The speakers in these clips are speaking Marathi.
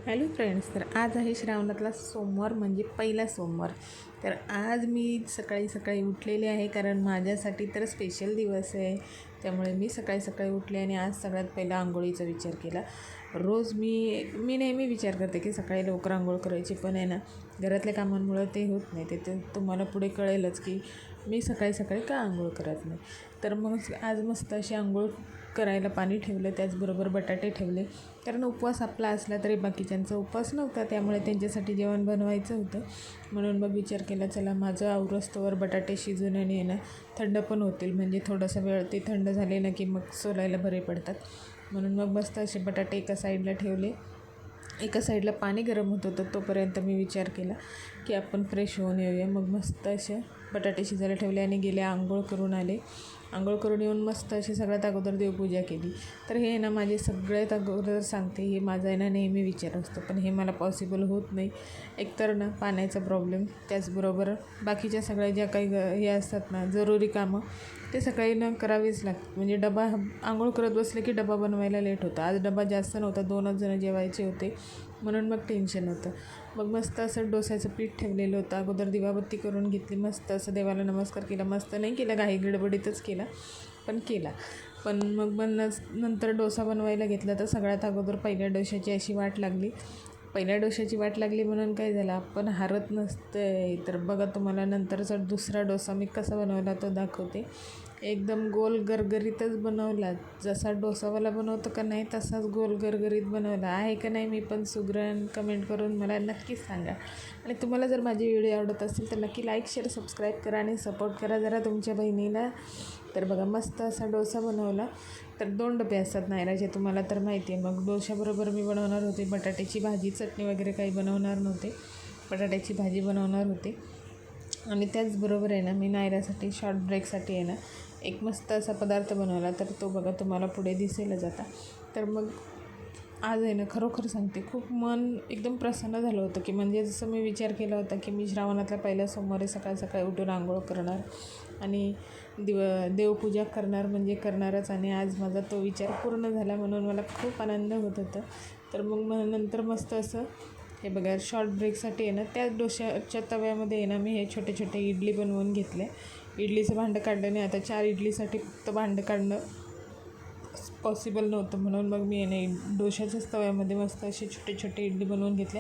हॅलो फ्रेंड्स, तर आज आहे श्रावणातला सोमवार म्हणजे पहिला सोमवार. तर आज मी सकाळी सकाळी उठलेले आहे कारण माझ्यासाठी तर स्पेशल दिवस आहे. त्यामुळे मी सकाळी सकाळी उठले आणि आज सगळ्यात पहिला आंघोळीचा विचार केला. रोज मी नेहमी विचार करते की सकाळी लवकर आंघोळ करायची, पण आहे ना घरातल्या कामांमुळं ते होत नाही. ते तुम्हाला पुढे कळेलच की मी सकाळी सकाळी का आंघोळ करत नाही. तर मग आज मस्त अशी आंघोळ करायला पाणी ठेवलं, त्याचबरोबर बटाटे ठेवले. कारण उपवास आपला असला तरी बाकीच्यांचा उपवास नव्हता, त्यामुळे त्यांच्यासाठी जेवण बनवायचं होतं. म्हणून मग विचार केला, चला माझं आवरस्तोवर बटाटे शिजून आणि आहे ना थंड पण होतील, म्हणजे थोडासा वेळ ते थंड झाले ना की मग सोलायला बरे पडतात. म्हणून मग मस्त असे बटाटे एका साईडला ठेवले. एका साईडला पाणी गरम होत होतं, तोपर्यंत मी विचार केला की आपण फ्रेश होऊन येऊया. मग मस्त असे बटाटे शिजायला ठेवले आणि गेले आंघोळ करून आले. आंघोळ करून येऊन मस्त अशी सगळ्यात अगोदर देवपूजा केली. तर हे ना माझे सगळ्यात अगोदर सांगते, हे माझा आहे ना नेहमी विचार असतो, पण हे मला पॉसिबल होत नाही. एकतर ना पाण्याचा प्रॉब्लेम, त्याचबरोबर बाकीच्या सगळ्या ज्या काही हे असतात ना जरुरी कामं, ते सकाळी ना करावीच लागतात. म्हणजे डबा आंघोळ करत बसले की डबा बनवायला लेट होता. आज डबा जास्त नव्हता, 2च जण जेवायचे होते, म्हणून मग टेन्शन होतं. मग मस्त असं डोस्याचं पीठ ठेवलेलं होतं. अगोदर दिवाबत्ती करून घेतली, मस्त असं देवाला नमस्कार केला. मस्त नाही केला, घाई गडबडीतच केला, पण केला. पण मग नंतर डोसा बनवायला घेतला. तर सगळ्यात अगोदर पहिल्या डोशाची अशी वाट लागली. पहिल्या डोशाची वाट लागली म्हणून काय झालं, आपण हारत नसतं. तर बघा, तुम्हाला नंतरचा दुसरा डोसा मी कसा बनवला तो दाखवते. एकदम गोल गरगरीतच बनवला, जसा डोसावाला बनवतो का नाही तसाच गोल गरगरीत बनवला आहे का नाही. मी पण सुगरण कमेंट करून मला नक्कीच सांगा. आणि तुम्हाला जर माझी व्हिडिओ आवडत असेल तर नक्की लाईक, शेअर, सबस्क्राईब करा आणि सपोर्ट करा जरा तुमच्या बहिणीला. तर बघा, मस्त असा डोसा बनवला. तर 2 डबे असतात नायराचे, तुम्हाला तर माहिती आहे. मग डोशाबरोबर मी बनवणार होते बटाट्याची भाजी, चटणी वगैरे काही बनवणार नव्हते, बटाट्याची भाजी बनवणार होते. आणि त्याचबरोबर आहे ना मी नायरासाठी शॉर्ट ब्रेकसाठी आहे ना एक मस्त असा पदार्थ बनवला. तर तो बघा तुम्हाला पुढे दिसेलच आता. तर मग आज आहे ना खरोखर सांगते, खूप मन एकदम प्रसन्न झालं होतं. की म्हणजे जसं मी विचार केला होता की मी श्रावणातल्या पहिल्या सोमवारी सकाळी सकाळी उठून आंघोळ करणार आणि देवपूजा करणार म्हणजे करणारच. आणि आज माझा तो विचार पूर्ण झाला, म्हणून मला खूप आनंद होत होता. तर मग नंतर मस्त असं हे बघा शॉर्ट ब्रेकसाठी आहे ना त्याच डोशाच्या तव्यामध्ये आहे ना मी हे छोटे छोटे इडली बनवून घेतले. इडलीचं भांडं काढलं नाही, आता 4 इडलीसाठी फक्त भांडं काढणं पॉसिबल नव्हतं, म्हणून मग मी डोशाच्याच तव्यामध्ये मस्त असे छोटे छोटे इडली बनवून घेतले.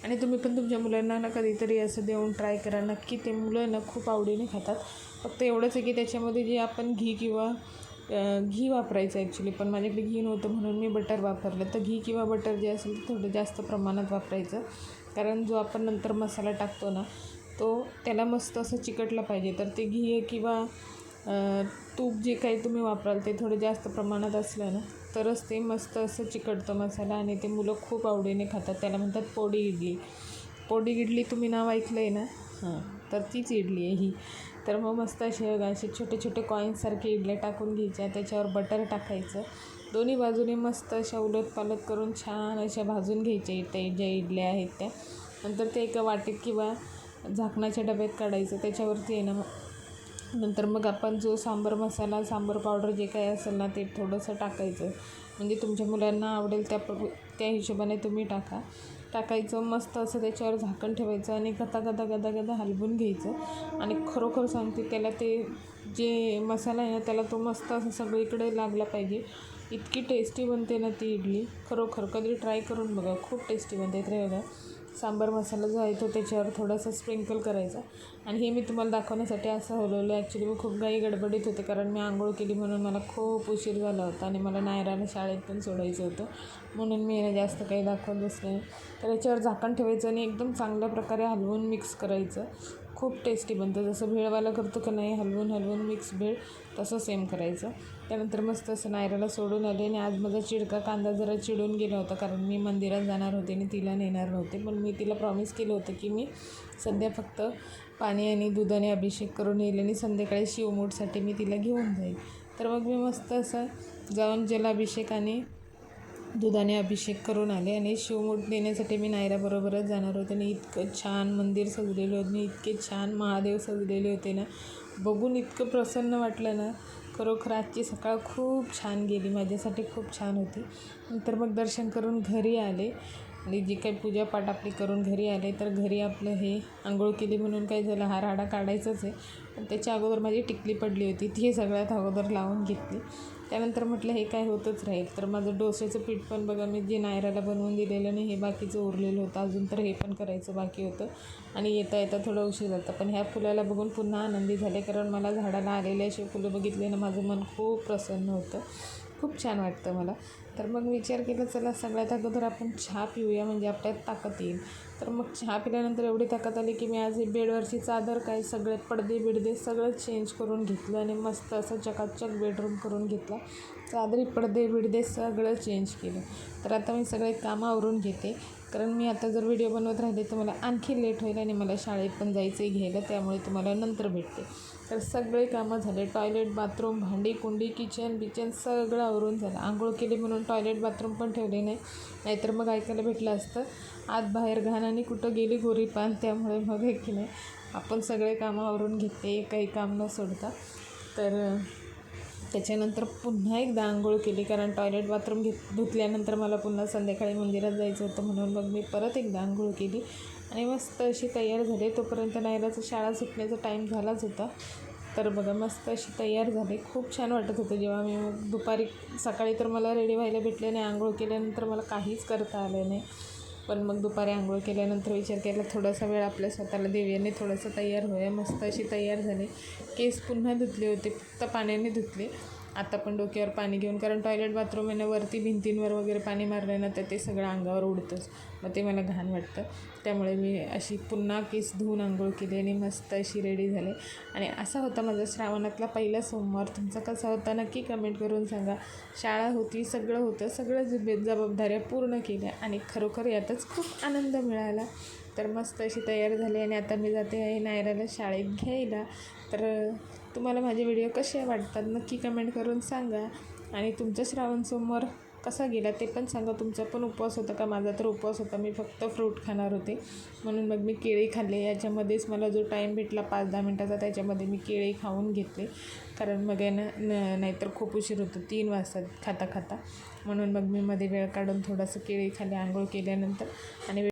आणि तुम्ही पण तुमच्या मुलांना ना कधीतरी असं देऊन ट्राय करा, नक्की ते मुलं ना खूप आवडीने खातात. फक्त एवढंच आहे की त्याच्यामध्ये जे आपण घी किंवा घी वापरायचं ॲक्च्युली, पण माझ्याकडे घी नव्हतं म्हणून मी बटर वापरलं. तर घी किंवा बटर जे असेल ते थोडं जास्त प्रमाणात वापरायचं, कारण जो आपण नंतर मसाला टाकतो ना तो त्याला मस्त असं चिकटलं पाहिजे. तर ते घी किंवा तूप जे काही तुम्ही वापराल ते थोडं जास्त प्रमाणात असलं ना तरच ते मस्त असं चिकटतं मसाला, आणि ते मुलं खूप आवडीने खातात. त्याला म्हणतात पोडी इडली. पोडी इडली तुम्ही नाव ऐकलं आहे ना? हां, तर तीच इडली आहे ही. तर मग मस्त असे छोटे छोटे कॉईन्ससारखे इडल्या टाकून घ्यायच्या, त्याच्यावर बटर टाकायचं, दोन्ही बाजूने मस्त अशा उलटपालट करून छान अशा भाजून घ्यायच्या त्या ज्या इडल्या आहेत त्या. नंतर ते एका वाटीत किंवा झाकणाच्या डब्यात काढायचं. त्याच्यावरती आहे ना नंतर मग आपण जो सांबार मसाला, सांबार पावडर जे काही असेल ना ते थोडंसं टाकायचं, म्हणजे तुमच्या मुलांना आवडेल त्या हिशोबाने तुम्ही टाकायचं. मस्त असं त्याच्यावर झाकण ठेवायचं आणि गदा गदा गदा गदा हलवून घ्यायचं. आणि खरोखर सांगते, त्याला ते जे मसाला आहे ना त्याला तो मस्त असं सगळीकडे लागला पाहिजे. इतकी टेस्टी बनते ना ती इडली, खरोखर कधी ट्राय करून बघा, खूप टेस्टी बनते. तर बघा सांबार मसाला जो आहे तो त्याच्यावर थोडासा स्प्रिंकल करायचा. आणि हे मी तुम्हाला दाखवण्यासाठी असं हलवलं. ॲक्च्युली मी खूप घाई गडबडीत होते, कारण मी आंघोळ केली म्हणून मला खूप उशीर झाला होता आणि मला नायराला शाळेत पण सोडायचं होतं, म्हणून मी जास्त काही दाखवत बसले नाही. तर याच्यावर झाकण ठेवायचं आणि एकदम चांगल्या प्रकारे हलवून मिक्स करायचं. खूप टेस्टी बनतं, जसं भेळवाला करतो का नाही हलवून हलवून मिक्स भेळ, तसं सेम करायचं. त्यानंतर मस्त असं नायराला सोडून आले. आणि आज माझा चिडका कांदा जरा चिडून गेला होता, कारण मी मंदिरात जाणार होते आणि तिला नेणार नव्हते. पण मी तिला प्रॉमिस केलं होतं की मी सध्या फक्त पाणी आणि दुधाने अभिषेक करून येईल आणि संध्याकाळी शिवमूठसाठी मी तिला घेऊन जाईल. तर मग मी मस्त असं जाऊन जलाभिषेक आणि दुधाने अभिषेक करून आले. आणि शिवमूठ देण्यासाठी मी नायराबरोबरच जाणार होते. आणि इतकं छान मंदिर सजलेलं होतं आणि इतके छान महादेव सजलेले होते ना, बघून इतकं प्रसन्न वाटलं ना. खरोखर आजची सकाळ खूप छान गेली, माझ्यासाठी खूप छान होती. नंतर मग दर्शन करून घरी आले. आणि जी काही पूजापाठ आपली करून घरी आले तर घरी आपलं हे आंघोळ केली म्हणून काय झालं, हा राडा काढायचाच आहे. पण त्याच्या अगोदर माझी टिकली पडली होती, ती सगळ्यात अगोदर लावून घेतली. त्यानंतर म्हटलं हे काय होतच राहील. तर माझं डोश्याचं पीठ पण बघा, मी जे नायराला बनवून दिलेलं नाही, हे बाकीचं उरलेलं होतं अजून, तर हे पण करायचं बाकी होतं. आणि येता येता थोडं उशीर झाला. पण ह्या फुलाला बघून पुन्हा आनंदी झाले, कारण मला झाडाला आलेले असे फुलं बघितले ना, माझं मन खूप प्रसन्न होतं, खूप छान वाटतं मला. तर मग विचार केला, चला सगळ्यात अगोदर आपण चहा पिऊया, म्हणजे आपल्यात ताकद येईल. तर मग चहा पिल्यानंतर एवढी ताकद आली की मी आज ही बेडवरची चादर काय सगळे पडदे बिडदे सगळं चेंज करून घेतलं आणि मस्त असं चकाचक बेडरूम करून घेतला. चादरी पडदे बिडदे सगळं चेंज केलं. तर आता मी सगळे कामं आवरून घेते, कारण मी आता जर व्हिडिओ बनवत राहिले तर मला आणखी लेट होईल आणि मला शाळेत पण जायचं आहे घ्यायला, त्यामुळे तुम्हाला नंतर भेटते. तर सगळे कामं झाले, टॉयलेट बाथरूम भांडी कुंडी किचन सगळं आवरून झालं. आंघोळ केली म्हणून टॉयलेट बाथरूम पण ठेवले नाही, नाहीतर मग ऐकायला भेटलं असतं आत बाहेर घाण आणि कुठं गेली गोरी पान. त्यामुळे मग आहे की नाही, आपण सगळे कामं आवरून घेते काही काम न सोडता. तर त्याच्यानंतर पुन्हा एकदा आंघोळ केली, कारण टॉयलेट बाथरूम धुतल्यानंतर मला पुन्हा संध्याकाळी मंदिरात जायचं होतं, म्हणून मग मी परत एकदा आंघोळ केली आणि मस्त अशी तयार झाले. तोपर्यंत नायराचं शाळा सुटण्याचा टाईम झालाच होता. तर बघा मस्त अशी तयार झाले. खूप छान वाटत होतं जेव्हा मी मग दुपारी, सकाळी तर मला रेडी व्हायला भेटले नाही, आंघोळ केल्यानंतर मला काहीच करता आलं नाही. पण मग दुपारी आंघोळ केल्यानंतर विचार केला थोडासा वेळ आपल्या स्वतःला देऊयाने, थोडंसं तयार होऊया. मस्त अशी तयार झाले. केस पुन्हा धुतले होते, फक्त पाण्याने धुतले. आता पण डोक्यावर पाणी घेऊन, कारण टॉयलेट बाथरूम आहे ना, वरती भिंतींवर वगैरे पाणी मारलं ना तर ते सगळं अंगावर उडतंच, मग ते मला घाण वाटतं. त्यामुळे मी अशी पुन्हा केस धुवून आंघोळ केली आणि मस्त अशी रेडी झाले. आणि असा होता माझा श्रावणातला पहिला सोमवार. तुमचा कसा होता नक्की कमेंट करून सांगा. शाळा होती, सगळं होतं, सगळं जबाबदाऱ्या पूर्ण केल्या आणि खरोखर यातच खूप आनंद मिळाला. तर मस्त अशी तयार झाली आणि आता मी जाते आहे नायराला शाळेत घ्यायला. तर तुम्हाला माझे व्हिडिओ कसे वाटतात नक्की कमेंट करून सांगा. आणि तुमचा श्रावण सोमवार कसा गेला ते पण सांगा. तुमचा पण उपवास होता का? माझा तर उपवास होता, मी फक्त फ्रूट खाणार होते, म्हणून मग मी केळी खाल्ले. याच्यामध्येच मला जो टाईम भेटला 5-10 मिनटाचा, त्याच्यामध्ये मी केळी खाऊन घेतले, कारण मग आहे ना नाहीतर खूप उशीर होतो 3 वाजता खाता खाता. म्हणून मग मी मध्ये वेळ काढून थोडंसं केळी खाल्ले आंघोळ केल्यानंतर. आणि